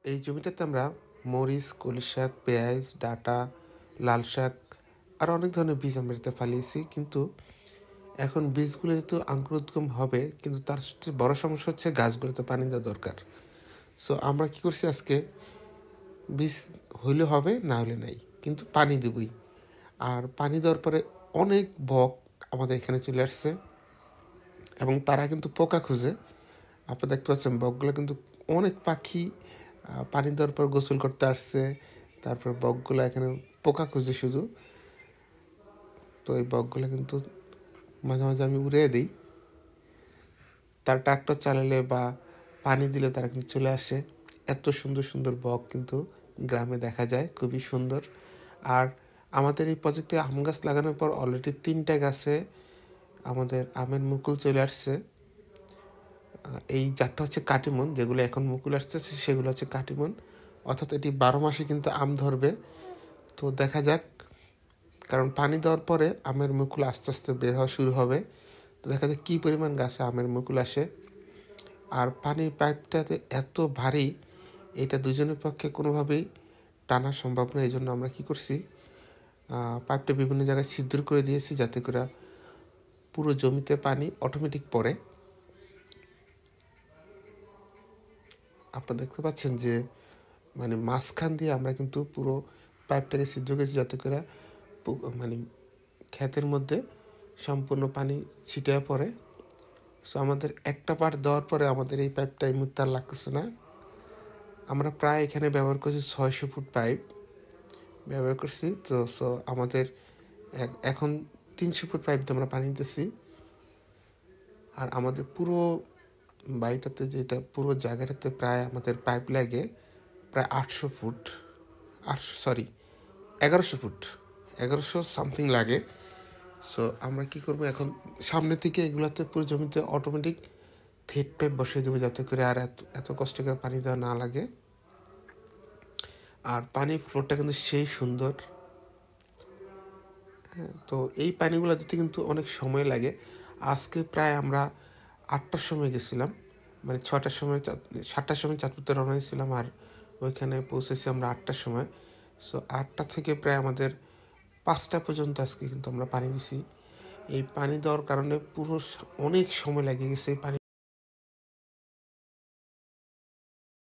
এই জমিটাতে আমরা মরিচ, কলই শাক, পেঁয়াজ, ডাঁটা, লাল শাক আর অনেক ধরনের বীজ আমরা এতে ফালিয়েছি। কিন্তু এখন বীজগুলো যেহেতু অঙ্কুরোদ্গম হবে, কিন্তু তার সবচেয়ে বড় সমস্যা হচ্ছে গাছগুলোতে পানি দেওয়া দরকার। সো আমরা কি করছি, আজকে বীজ হইলে হবে, না হলে নাই, কিন্তু পানি দেবই। আর পানি দেওয়ার পরে অনেক বক আমাদের এখানে চলে আসছে এবং তারা কিন্তু পোকা খুঁজে। আপনারা দেখতে পাচ্ছেন বকগুলো কিন্তু অনেক পাখি পানি দেওয়ার পর গোসল করতে আসছে। তারপর বকগুলো এখানে পোকা খুঁজে শুধু। তো এই বকগুলো কিন্তু মাঝে মাঝে আমি উড়িয়ে দিই। তার ট্রাক্টর চালালে বা পানি দিলে তারা কিন্তু চলে আসে। এত সুন্দর সুন্দর বক কিন্তু গ্রামে দেখা যায়, খুবই সুন্দর। আর আমাদের এই প্রজেক্টে আম গাছ লাগানোর পর অলরেডি 3টা গাছে আমাদের আমের মুকুল চলে আসছে। এই 4টা হচ্ছে কাটিমন, যেগুলো এখন মুকুল আসতেছে সেগুলো হচ্ছে কাটিমন, অর্থাৎ এটি 12 মাসে কিন্তু আম ধরবে। তো দেখা যাক, কারণ পানি দেওয়ার পরে আমের মুকুল আস্তে আস্তে বের হওয়া শুরু হবে। তো দেখা যাক কী পরিমাণ গাছে আমের মুকুল আসে। আর পানির পাইপটাতে এত ভারী, এটা দুজনের পক্ষে কোনোভাবেই টানা সম্ভব না। এই জন্য আমরা কী করছি, পাইপটা বিভিন্ন জায়গায় ছিদ্র করে দিয়েছি, যাতে করে পুরো জমিতে পানি অটোমেটিক পড়ে। আপনারা দেখতে পাচ্ছেন যে মানে মাঝখান দিয়ে আমরা কিন্তু পুরো পাইপটাকে ছিদ্র করেছি, যাতে করে মানে ক্ষেতের মধ্যে সম্পূর্ণ পানি ছিটিয়ে পড়ে। সো আমাদের একটা পার্ট দেওয়ার পরে আমাদের এই পাইপটা এই মুহূর্তে আর লাগতেছে না। আমরা প্রায় এখানে ব্যবহার করছি 600 ফুট পাইপ ব্যবহার করছি। তো সো আমাদের এখন 300 ফুট পাইপ দিয়ে আমরা পানি দিতেছি। আর আমাদের পুরো বাড়িটাতে, যেটা পুরো জায়গাটাতে প্রায় আমাদের পাইপ লাগে প্রায় 800 ফুট, 1100 ফুট, 1100 সামথিং লাগে। সো আমরা কি করব, এখন সামনে থেকে এগুলাতে পুরো জমিতে অটোমেটিক থেট পাইপ বসিয়ে দেবো, যাতে করে আর এত কষ্ট করে পানি দেওয়া না লাগে। আর পানির ফ্লোরটা কিন্তু সেই সুন্দর। হ্যাঁ, তো এই পানিগুলো দিতে কিন্তু অনেক সময় লাগে। আজকে প্রায় আমরা 8টার সময় গেছিলাম, মানে 7টার সময় চাঁদপুরতে রওনা হয়েছিলাম, আর ওইখানে পৌঁছেছি আমরা 8টার সময়। সো 8টা থেকে প্রায় আমাদের 5টা পর্যন্ত আজকে কিন্তু আমরা পানি দিছি। এই পানি দেওয়ার কারণে পুরো অনেক সময় লেগে গেছে এই পানি